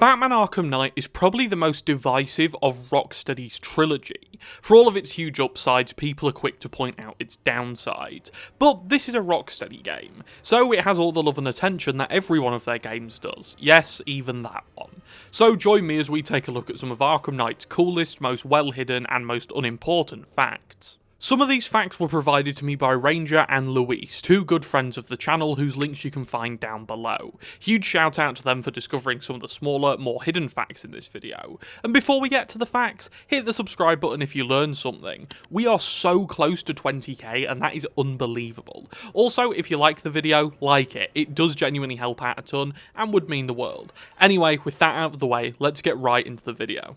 Batman Arkham Knight is probably the most divisive of Rocksteady's trilogy. For all of its huge upsides, people are quick to point out its downsides. But this is a Rocksteady game, so it has all the love and attention that every one of their games does. Yes, even that one. So join me as we take a look at some of Arkham Knight's coolest, most well-hidden, and most unimportant facts. Some of these facts were provided to me by Ranger and Luis, two good friends of the channel whose links you can find down below. Huge shout out to them for discovering some of the smaller, more hidden facts in this video. And before we get to the facts, hit the subscribe button if you learned something. We are so close to 20k and that is unbelievable. Also, if you like the video, like it. It does genuinely help out a ton and would mean the world. Anyway, with that out of the way, let's get right into the video.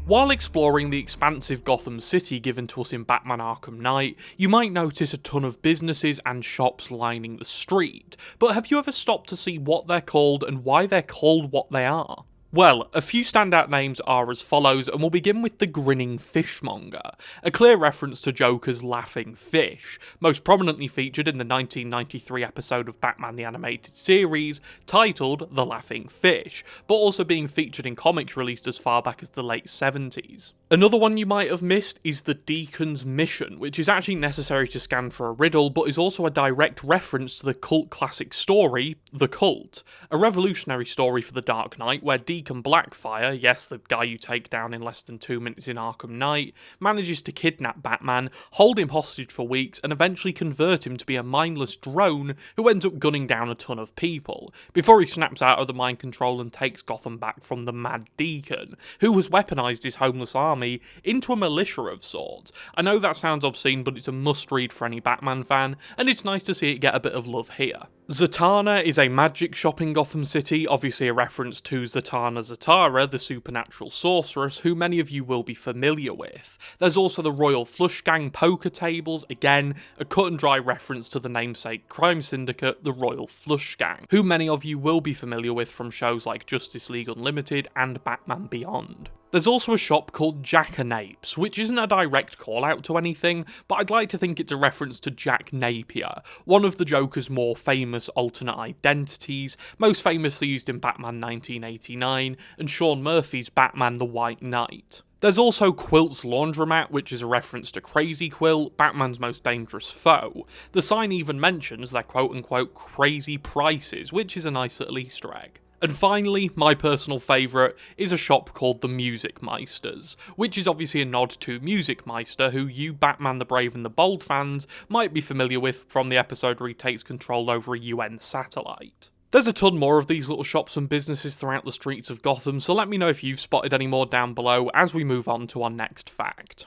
While exploring the expansive Gotham City given to us in Batman Arkham Knight, you might notice a ton of businesses and shops lining the street, but have you ever stopped to see what they're called and why they're called what they are? Well, a few standout names are as follows, and we'll begin with the Grinning Fishmonger, a clear reference to Joker's laughing fish, most prominently featured in the 1993 episode of Batman the Animated Series, titled The Laughing Fish, but also being featured in comics released as far back as the late 70s. Another one you might have missed is the Deacon's Mission, which is actually necessary to scan for a riddle, but is also a direct reference to the cult classic story, The Cult, a revolutionary story for the Dark Knight where Deacon Blackfire, yes, the guy you take down in less than 2 minutes in Arkham Knight, manages to kidnap Batman, hold him hostage for weeks, and eventually convert him to be a mindless drone who ends up gunning down a ton of people, before he snaps out of the mind control and takes Gotham back from the Mad Deacon, who has weaponized his homeless army into a militia of sorts. I know that sounds obscene, but it's a must-read for any Batman fan, and it's nice to see it get a bit of love here. Zatanna is a magic shop in Gotham City, obviously a reference to Zatanna Zatara, the supernatural sorceress, who many of you will be familiar with. There's also the Royal Flush Gang poker tables, again, a cut-and-dry reference to the namesake crime syndicate, the Royal Flush Gang, who many of you will be familiar with from shows like Justice League Unlimited and Batman Beyond. There's also a shop called Jackanapes, which isn't a direct call out to anything, but I'd like to think it's a reference to Jack Napier, one of the Joker's more famous alternate identities, most famously used in Batman 1989 and Sean Murphy's Batman the White Knight. There's also Quilt's Laundromat, which is a reference to Crazy Quilt, Batman's most dangerous foe. The sign even mentions their quote-unquote crazy prices, which is a nice little Easter egg. And finally, my personal favourite is a shop called the Music Meisters, which is obviously a nod to Music Meister, who you Batman the Brave and the Bold fans might be familiar with from the episode where he takes control over a UN satellite. There's a ton more of these little shops and businesses throughout the streets of Gotham, so let me know if you've spotted any more down below as we move on to our next fact.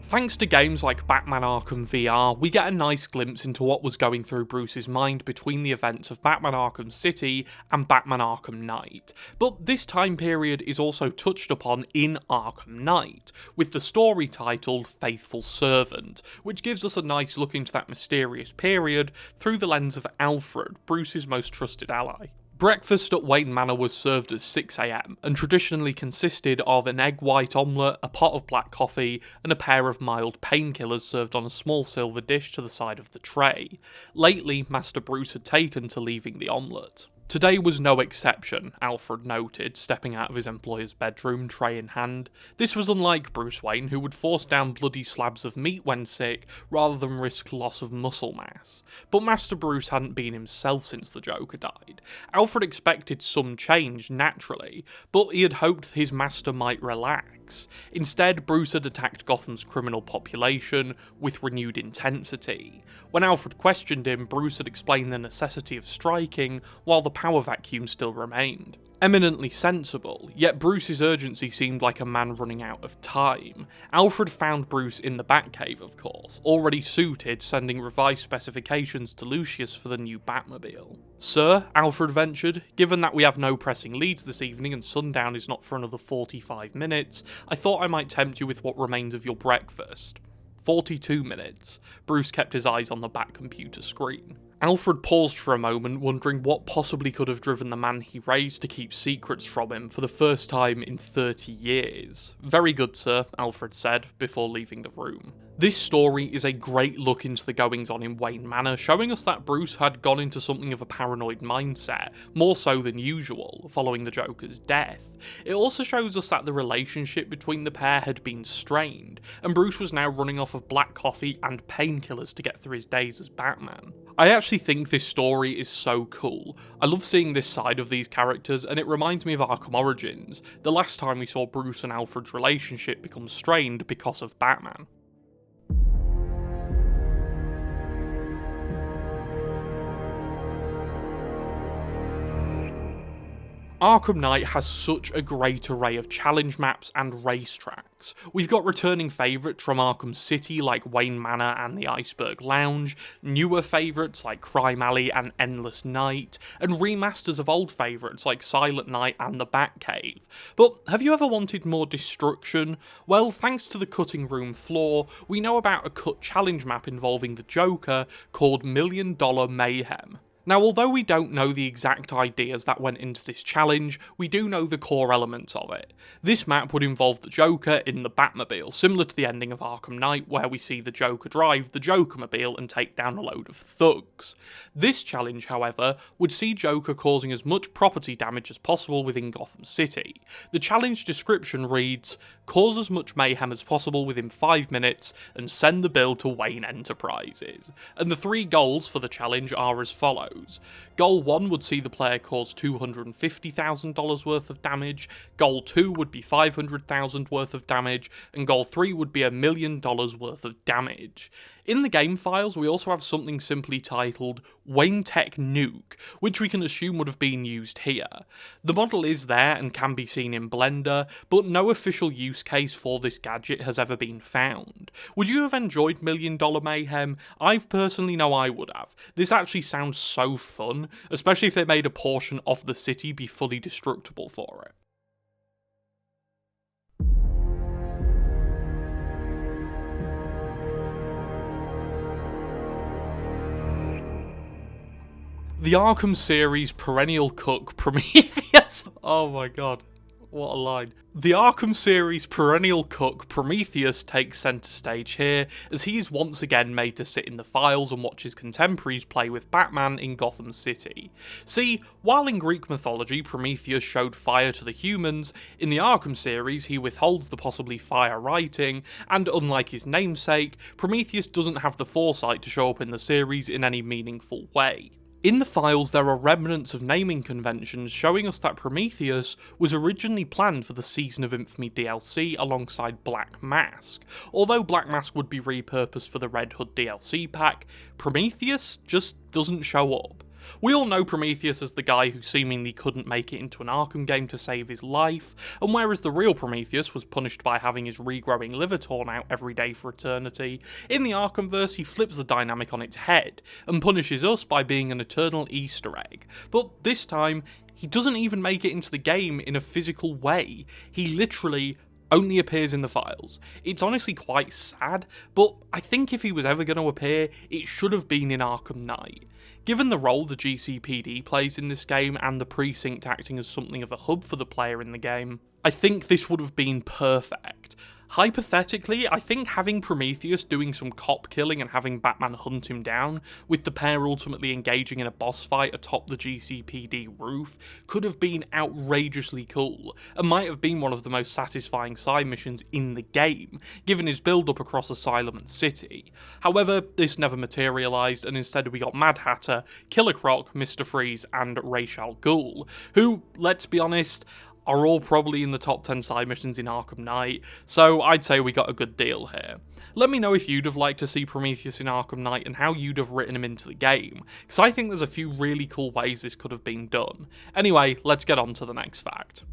Thanks to games like Batman Arkham VR, we get a nice glimpse into what was going through Bruce's mind between the events of Batman Arkham City and Batman Arkham Knight. But this time period is also touched upon in Arkham Knight, with the story titled Faithful Servant, which gives us a nice look into that mysterious period through the lens of Alfred, Bruce's most trusted ally. Breakfast at Wayne Manor was served at 6 AM and traditionally consisted of an egg white omelette, a pot of black coffee, and a pair of mild painkillers served on a small silver dish to the side of the tray. Lately, Master Bruce had taken to leaving the omelette. Today was no exception, Alfred noted, stepping out of his employer's bedroom, tray in hand. This was unlike Bruce Wayne, who would force down bloody slabs of meat when sick, rather than risk loss of muscle mass. But Master Bruce hadn't been himself since the Joker died. Alfred expected some change, naturally, but he had hoped his master might relax. Instead, Bruce had attacked Gotham's criminal population with renewed intensity. When Alfred questioned him, Bruce had explained the necessity of striking while the power vacuum still remained. Eminently sensible, yet Bruce's urgency seemed like a man running out of time. Alfred found Bruce in the Batcave, of course, already suited, sending revised specifications to Lucius for the new Batmobile. "Sir," Alfred ventured, "given that we have no pressing leads this evening and sundown is not for another 45 minutes, I thought I might tempt you with what remains of your breakfast." 42 minutes. Bruce kept his eyes on the Bat computer screen. Alfred paused for a moment, wondering what possibly could have driven the man he raised to keep secrets from him for the first time in 30 years. "Very good, sir," Alfred said, before leaving the room. This story is a great look into the goings-on in Wayne Manor, showing us that Bruce had gone into something of a paranoid mindset, more so than usual, following the Joker's death. It also shows us that the relationship between the pair had been strained, and Bruce was now running off of black coffee and painkillers to get through his days as Batman. I actually think this story is so cool. I love seeing this side of these characters, and it reminds me of Arkham Origins, the last time we saw Bruce and Alfred's relationship become strained because of Batman. Arkham Knight has such a great array of challenge maps and racetracks. We've got returning favourites from Arkham City like Wayne Manor and the Iceberg Lounge, newer favourites like Crime Alley and Endless Night, and remasters of old favourites like Silent Night and the Batcave. But have you ever wanted more destruction? Well, thanks to the cutting room floor, we know about a cut challenge map involving the Joker called $1 Million Mayhem. Now, although we don't know the exact ideas that went into this challenge, we do know the core elements of it. This map would involve the Joker in the Batmobile, similar to the ending of Arkham Knight, where we see the Joker drive the Jokermobile and take down a load of thugs. This challenge, however, would see Joker causing as much property damage as possible within Gotham City. The challenge description reads, "Cause as much mayhem as possible within 5 minutes and send the bill to Wayne Enterprises." And the 3 goals for the challenge are as follows. Goal 1 would see the player cause $250,000 worth of damage, Goal 2 would be $500,000 worth of damage, and Goal 3 would be $1 million worth of damage. In the game files, we also have something simply titled Wayne Tech Nuke, which we can assume would have been used here. The model is there and can be seen in Blender, but no official use case for this gadget has ever been found. Would you have enjoyed $1 Million Mayhem? I personally know I would have. This actually sounds so fun, especially if they made a portion of the city be fully destructible for it. The Arkham series perennial cook Prometheus. Oh my god, what a line. The Arkham series perennial cook Prometheus takes centre stage here, as he is once again made to sit in the files and watch his contemporaries play with Batman in Gotham City. See, while in Greek mythology Prometheus showed fire to the humans, in the Arkham series he withholds the possibly fire writing, and unlike his namesake, Prometheus doesn't have the foresight to show up in the series in any meaningful way. In the files, there are remnants of naming conventions showing us that Prometheus was originally planned for the Season of Infamy DLC alongside Black Mask. Although Black Mask would be repurposed for the Red Hood DLC pack, Prometheus just doesn't show up. We all know Prometheus as the guy who seemingly couldn't make it into an Arkham game to save his life, and whereas the real Prometheus was punished by having his regrowing liver torn out every day for eternity, in the Arkhamverse he flips the dynamic on its head, and punishes us by being an eternal Easter egg. But this time, he doesn't even make it into the game in a physical way. He literally only appears in the files. It's honestly quite sad, but I think if he was ever going to appear, it should have been in Arkham Knight. Given the role the GCPD plays in this game and the precinct acting as something of a hub for the player in the game, I think this would have been perfect. Hypothetically, I think having Prometheus doing some cop killing and having Batman hunt him down, with the pair ultimately engaging in a boss fight atop the GCPD roof, could have been outrageously cool, and might have been one of the most satisfying side missions in the game, given his build-up across Asylum and City. However, this never materialised, and instead we got Mad Hatter, Killer Croc, Mr. Freeze, and Ra's al Ghul, who, let's be honest, are all probably in the top 10 side missions in Arkham Knight, so I'd say we got a good deal here. Let me know if you'd have liked to see Prometheus in Arkham Knight and how you'd have written him into the game, because I think there's a few really cool ways this could have been done. Anyway, let's get on to the next fact.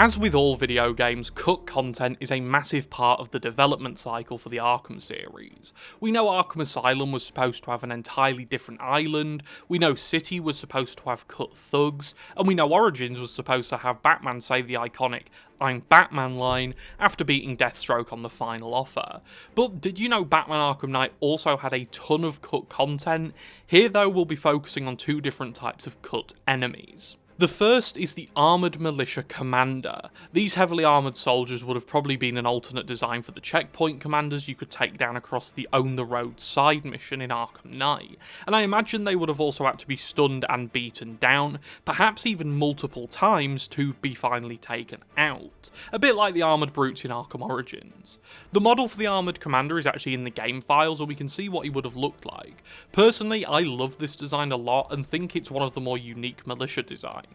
As with all video games, cut content is a massive part of the development cycle for the Arkham series. We know Arkham Asylum was supposed to have an entirely different island, we know City was supposed to have cut thugs, and we know Origins was supposed to have Batman say the iconic "I'm Batman" line after beating Deathstroke on the final offer. But did you know Batman Arkham Knight also had a ton of cut content? Here though we'll be focusing on two different types of cut enemies. The first is the Armoured Militia Commander. These heavily armoured soldiers would have probably been an alternate design for the checkpoint commanders you could take down across the Own the Road side mission in Arkham Knight, and I imagine they would have also had to be stunned and beaten down, perhaps even multiple times to be finally taken out. A bit like the Armoured Brutes in Arkham Origins. The model for the Armoured Commander is actually in the game files and we can see what he would have looked like. Personally, I love this design a lot and think it's one of the more unique militia designs.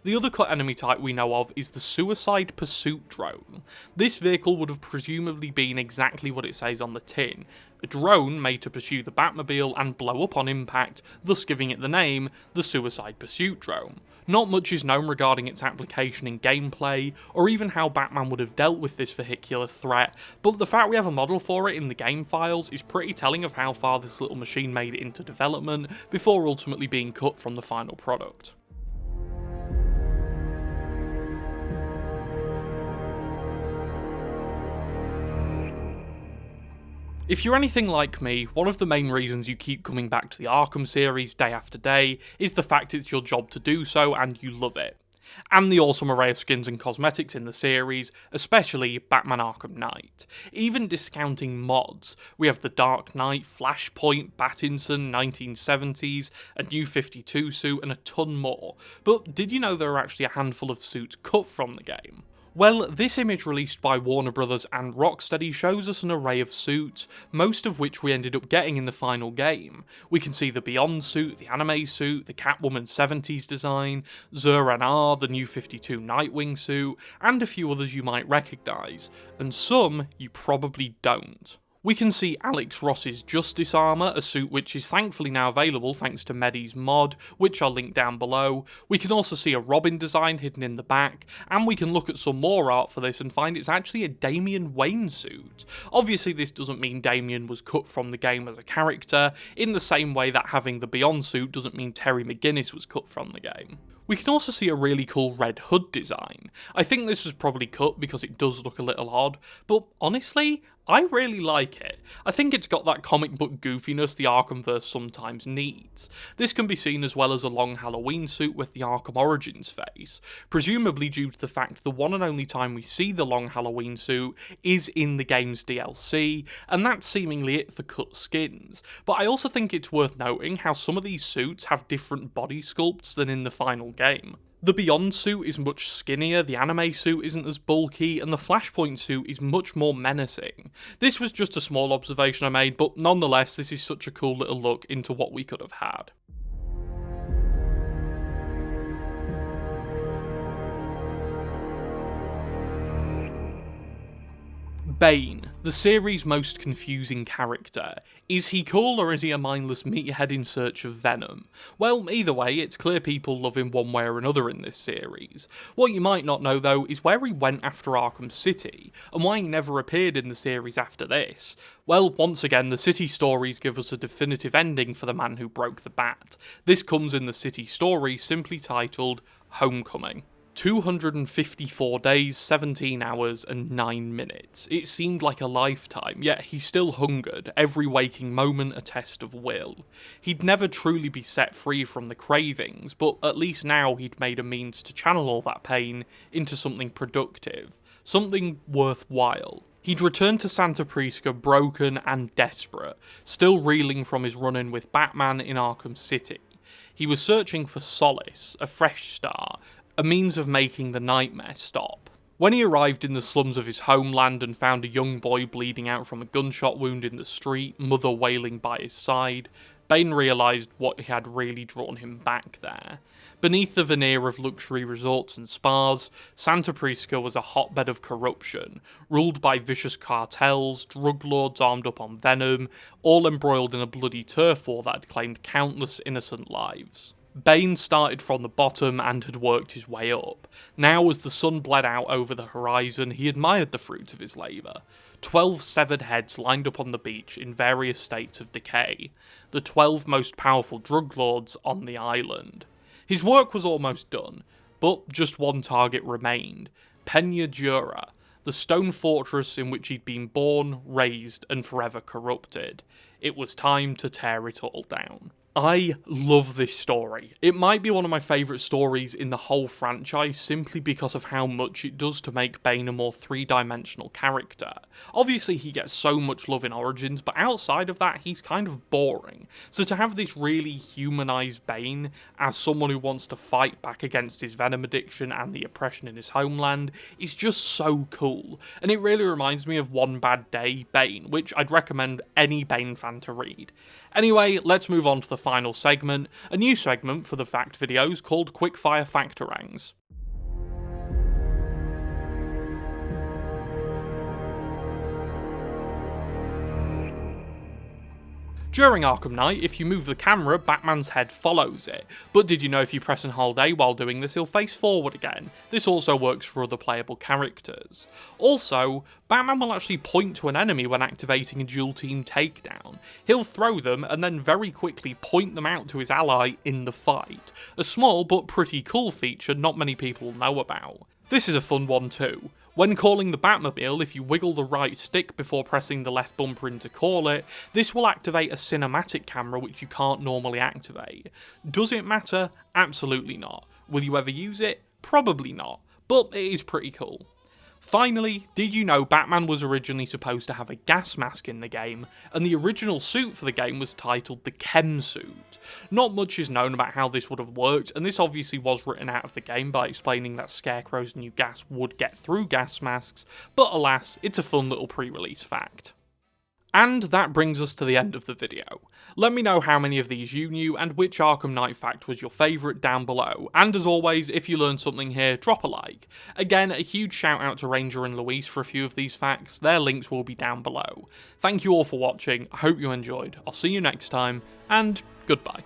The other cut enemy type we know of is the Suicide Pursuit Drone. This vehicle would have presumably been exactly what it says on the tin, a drone made to pursue the Batmobile and blow up on impact, thus giving it the name, the Suicide Pursuit Drone. Not much is known regarding its application in gameplay, or even how Batman would have dealt with this vehicular threat, but the fact we have a model for it in the game files is pretty telling of how far this little machine made it into development before ultimately being cut from the final product. If you're anything like me, one of the main reasons you keep coming back to the Arkham series day after day is the fact it's your job to do so and you love it. And the awesome array of skins and cosmetics in the series, especially Batman Arkham Knight. Even discounting mods, we have the Dark Knight, Flashpoint, Battinson, 1970s, a new 52 suit and a ton more. But did you know there are actually a handful of suits cut from the game? Well, this image released by Warner Bros. And Rocksteady shows us an array of suits, most of which we ended up getting in the final game. We can see the Beyond suit, the anime suit, the Catwoman 70s design, Zur-En-Arrh, the new 52 Nightwing suit, and a few others you might recognise, and some you probably don't. We can see Alex Ross's Justice armour, a suit which is thankfully now available thanks to Medi's mod, which I'll link down below. We can also see a Robin design hidden in the back, and we can look at some more art for this and find it's actually a Damian Wayne suit. Obviously this doesn't mean Damian was cut from the game as a character, in the same way that having the Beyond suit doesn't mean Terry McGinnis was cut from the game. We can also see a really cool red hood design. I think this was probably cut because it does look a little odd, but honestly, I really like it. I think it's got that comic book goofiness the Arkhamverse sometimes needs. This can be seen as well as a long Halloween suit with the Arkham Origins face, presumably due to the fact the one and only time we see the long Halloween suit is in the game's DLC, and that's seemingly it for cut skins. But I also think it's worth noting how some of these suits have different body sculpts than in the final game. The Beyond suit is much skinnier, the anime suit isn't as bulky, and the Flashpoint suit is much more menacing. This was just a small observation I made, but nonetheless this is such a cool little look into what we could have had. Bane, the series' most confusing character. Is he cool or is he a mindless meathead in search of venom? Well, either way, it's clear people love him one way or another in this series. What you might not know though is where he went after Arkham City, and why he never appeared in the series after this. Well, once again, the City stories give us a definitive ending for the man who broke the bat. This comes in the City story simply titled Homecoming. 254 days, 17 hours, and 9 minutes. It seemed like a lifetime, yet he still hungered, every waking moment a test of will. He'd never truly be set free from the cravings, but at least now he'd made a means to channel all that pain into something productive, something worthwhile. He'd returned to Santa Prisca broken and desperate, still reeling from his run-in with Batman in Arkham City. He was searching for solace, a fresh start, a means of making the nightmare stop. When he arrived in the slums of his homeland and found a young boy bleeding out from a gunshot wound in the street, mother wailing by his side, Bane realised what had really drawn him back there. Beneath the veneer of luxury resorts and spas, Santa Prisca was a hotbed of corruption, ruled by vicious cartels, drug lords armed up on venom, all embroiled in a bloody turf war that had claimed countless innocent lives. Bane started from the bottom and had worked his way up. Now, as the sun bled out over the horizon, he admired the fruit of his labour. 12 severed heads lined up on the beach in various states of decay. The 12 most powerful drug lords on the island. His work was almost done, but just one target remained. Peña Dura, the stone fortress in which he'd been born, raised, and forever corrupted. It was time to tear it all down. I love this story. It might be one of my favourite stories in the whole franchise simply because of how much it does to make Bane a more three-dimensional character. Obviously he gets so much love in Origins, but outside of that he's kind of boring. So to have this really humanised Bane as someone who wants to fight back against his venom addiction and the oppression in his homeland is just so cool. And it really reminds me of One Bad Day Bane, which I'd recommend any Bane fan to read. Anyway, let's move on to the final segment, a new segment for the fact videos called Quickfire Factorangs. During Arkham Knight, if you move the camera, Batman's head follows it, but did you know if you press and hold A while doing this, he'll face forward again? This also works for other playable characters. Also, Batman will actually point to an enemy when activating a dual team takedown. He'll throw them and then very quickly point them out to his ally in the fight. A small but pretty cool feature not many people know about. This is a fun one too. When calling the Batmobile, if you wiggle the right stick before pressing the left bumper in to call it, this will activate a cinematic camera which you can't normally activate. Does it matter? Absolutely not. Will you ever use it? Probably not, but it is pretty cool. Finally, did you know Batman was originally supposed to have a gas mask in the game, and the original suit for the game was titled the Chem Suit? Not much is known about how this would have worked, and this obviously was written out of the game by explaining that Scarecrow's new gas would get through gas masks, but alas, it's a fun little pre-release fact. And that brings us to the end of the video. Let me know how many of these you knew and which Arkham Knight fact was your favourite down below, and as always, if you learned something here, drop a like. Again, a huge shout out to Ranger and Luis for a few of these facts, their links will be down below. Thank you all for watching, I hope you enjoyed, I'll see you next time, and goodbye.